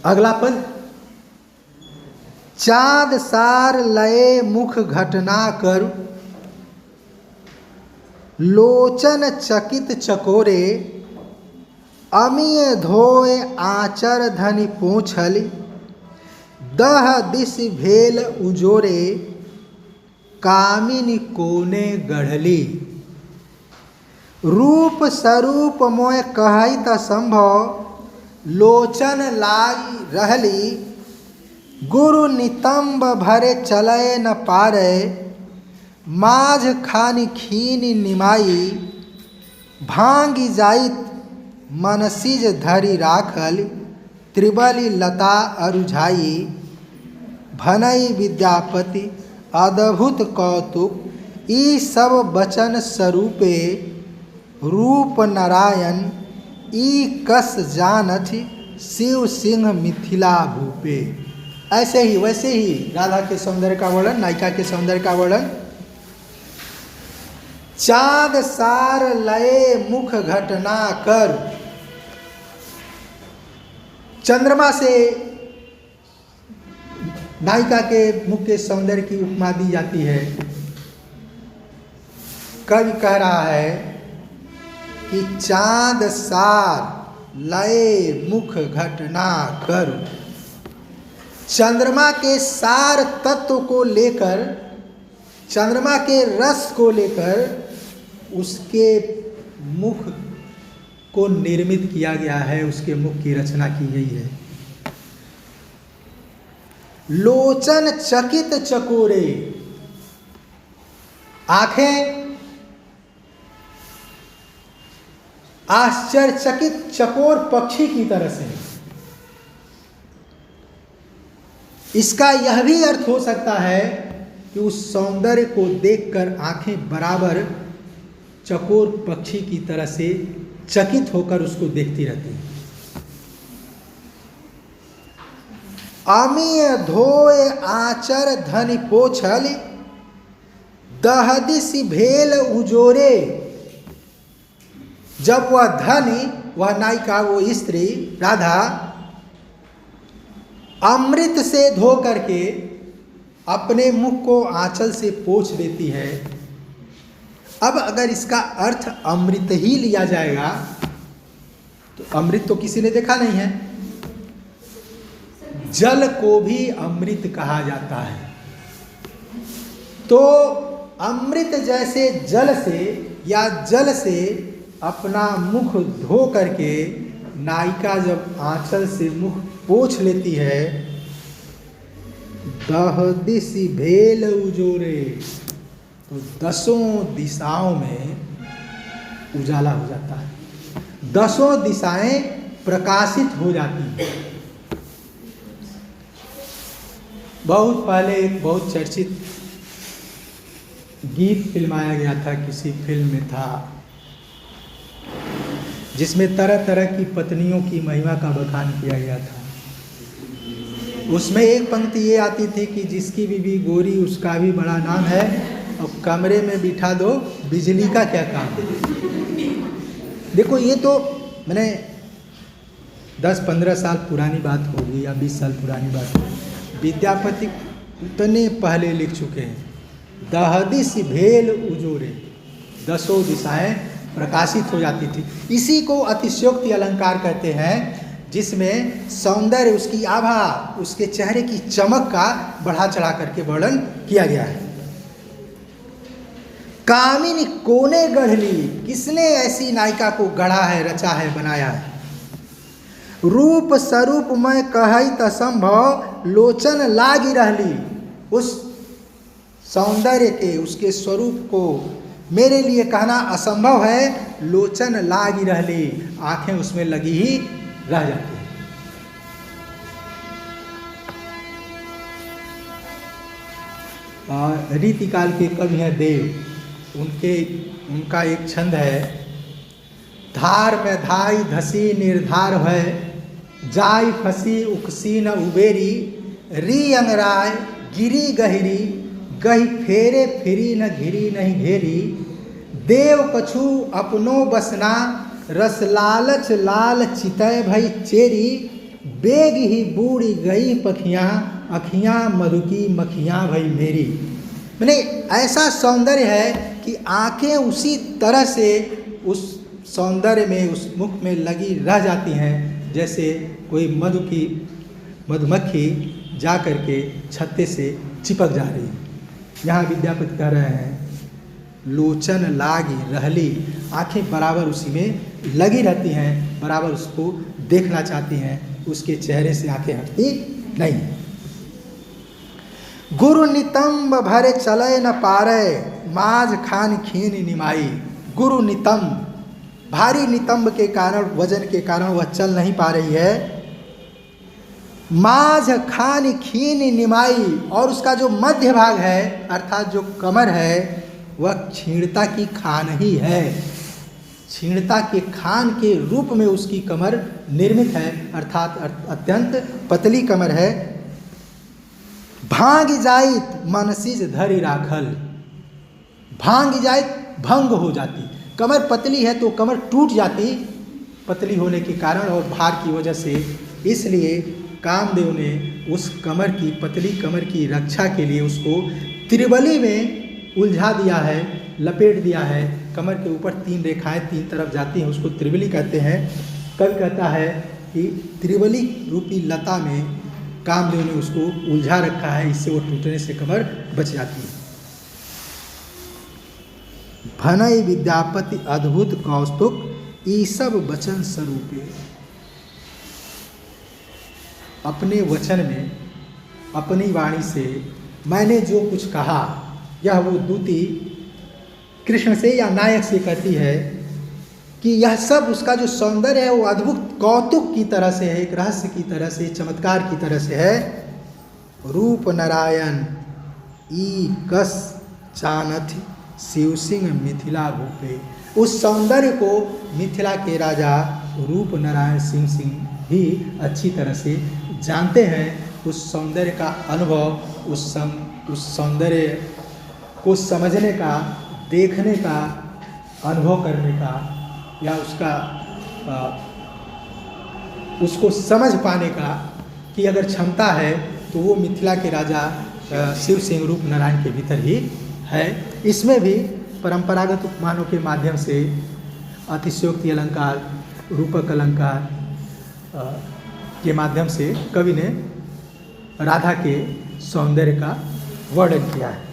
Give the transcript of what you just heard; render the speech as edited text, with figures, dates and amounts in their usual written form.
अगला पद, चाँद सार लये मुख घटना कर, लोचन चकित चकोरे, अमीय धोए आचर धनि पोछल, दह दिस भेल उजोरे, कामिनी कोने गढ़ली। रूप स्वरूप मोय कहत असंभव, लोचन लाई रहली, गुरु नितंब भरे चलय न पारे, माझ खानी खीनी निमाई, भांगी जाइत मनसिज धरि राखल, त्रिबली लता अरुझाई, भनई विद्यापति अद्भुत कौतुक, ई सब बचन स्वरूपे, रूप नारायण ई कस जानथ, शिव सिंह मिथिला भूपे। ऐसे ही वैसे ही राधा के सौंदर्य का वर्णन, नायिका के सौंदर्य का वर्णन। चाँद सार लये मुख घटना कर, चंद्रमा से नायिका के मुख के सौंदर्य की उपमा दी जाती है। कवि कह रहा है कि चाँद सार लये मुख घटना कर, चंद्रमा के सार तत्व को लेकर, चंद्रमा के रस को लेकर उसके मुख को निर्मित किया गया है, उसके मुख की रचना की गई है। लोचन चकित चकोरे, आंखें आश्चर्यचकित चकोर पक्षी की तरह से। इसका यह भी अर्थ हो सकता है कि उस सौंदर्य को देखकर आंखें बराबर चकोर पक्षी की तरह से चकित होकर उसको देखती रहती है। अमीय धोए आचर धनि पोछल, दहदिसि भेल उजोरे। जब वह धनी, वह नायिका, वो स्त्री राधा अमृत से धो करके अपने मुख को आंचल से पोंछ देती है। अब अगर इसका अर्थ अमृत ही लिया जाएगा तो अमृत तो किसी ने देखा नहीं है। जल को भी अमृत कहा जाता है, तो अमृत जैसे जल से या जल से अपना मुख धो करके नायिका जब आंचल से मुख पोंछ लेती है, दहदिसि भेल उजोरे, तो दसों दिशाओं में उजाला हो जाता है, दसों दिशाएं प्रकाशित हो जाती हैं। बहुत पहले एक बहुत चर्चित गीत फिल्माया गया था, किसी फिल्म में था, जिसमें तरह तरह की पत्नियों की महिमा का बखान किया गया था। उसमें एक पंक्ति ये आती थी कि जिसकी बीवी गोरी उसका भी बड़ा नाम है, और कमरे में बिठा दो बिजली का क्या काम है। देखो ये तो मैंने 10-15 साल पुरानी बात होगी या 20 साल पुरानी बात होगी। विद्यापति इतने पहले लिख चुके हैं, दहदिसि भेल उजोरे, दसों दिशाएं प्रकाशित हो जाती थी। इसी को अतिशयोक्ति अलंकार कहते हैं, जिसमें सौंदर्य, उसकी आभा, उसके चेहरे की चमक का बढ़ा चढ़ा करके वर्णन किया गया है। कामिनी कोने गढ़ली, किसने ऐसी नायिका को गढ़ा है, रचा है, बनाया है। रूप स्वरूप मैं कहत असंभव, लोचन लागी रहली, उस सौंदर्य के, उसके स्वरूप को मेरे लिए कहना असंभव है। लोचन लागी रहली, आंखें उसमें लगी ही रह जाती हैं। और रीतिकाल के कवि हैं देव, उनका एक छंद है, धार में धाई धसी निर्धार है, जाई फसी उकसी न उबेरी, री अंगराय गिरी गहरी, गही फेरे फिरी न घिरी नहीं घेरी, देव कछु अपनो बसना, रस लालच लाल चितय भई चेरी, बेग ही बूढ़ी गई पखियाँ, अखियाँ मधु की मखियाँ भई मेरी। मैंने ऐसा सौंदर्य है कि आंखें उसी तरह से उस सौंदर्य में, उस मुख में लगी रह जाती हैं जैसे कोई मधुमक्खी जा कर के छत्ते से चिपक जा रही है। यहाँ विद्यापति कह रहे हैं लोचन लागी रहली, आंखें बराबर उसी में लगी रहती हैं, बराबर उसको देखना चाहती हैं, उसके चेहरे से आंखें हटती नहीं। गुरु नितंब भरे चले न पारे, माज खान खीन निमाई। गुरु नितंब, भारी नितंब के कारण, वजन के कारण वह चल नहीं पा रही है। माज खान खीन निमाई, और उसका जो मध्य भाग है अर्थात जो कमर है वह क्षीणता की खान ही है। क्षीणता के खान के रूप में उसकी कमर निर्मित है, अर्थात अत्यंत पतली कमर है। भांग जाइत मनसीज धरि राखल, भांग जाइत भंग हो जाती, कमर पतली है तो कमर टूट जाती पतली होने के कारण और भार की वजह से। इसलिए कामदेव ने उस कमर की, पतली कमर की रक्षा के लिए उसको त्रिबली में उलझा दिया है, लपेट दिया है। कमर के ऊपर 3 रेखाएं 3 तरफ जाती हैं, उसको त्रिबली कहते हैं। कवि कहता है कि त्रिबली रूपी लता में कामदेव ने उसको उलझा रखा है, इससे वो टूटने से कमर बच जाती है। भनई विद्यापति अद्भुत कौस्तुक, ई सब वचन स्वरूपे। अपने वचन में, अपनी वाणी से मैंने जो कुछ कहा, यह वो दूती कृष्ण से या नायक से कहती है कि यह सब उसका जो सौंदर्य है वो अद्भुत कौतुक की तरह से है, एक रहस्य की तरह से, चमत्कार की तरह से है। रूप नारायण ई कस चानथ शिव सिंह मिथिला भूपे। उस सौंदर्य को मिथिला के राजा रूप नारायण सिंह भी अच्छी तरह से जानते हैं। उस सौंदर्य का अनुभव, उस सौंदर्य को समझने का, देखने का, अनुभव करने का, या उसको समझ पाने का कि अगर क्षमता है तो वो मिथिला के राजा शिव सिंह रूप नारायण के भीतर ही है। इसमें भी परंपरागत उपमानों के माध्यम से अतिशयोक्ति अलंकार, रूपक अलंकार के माध्यम से कवि ने राधा के सौंदर्य का वर्णन किया है।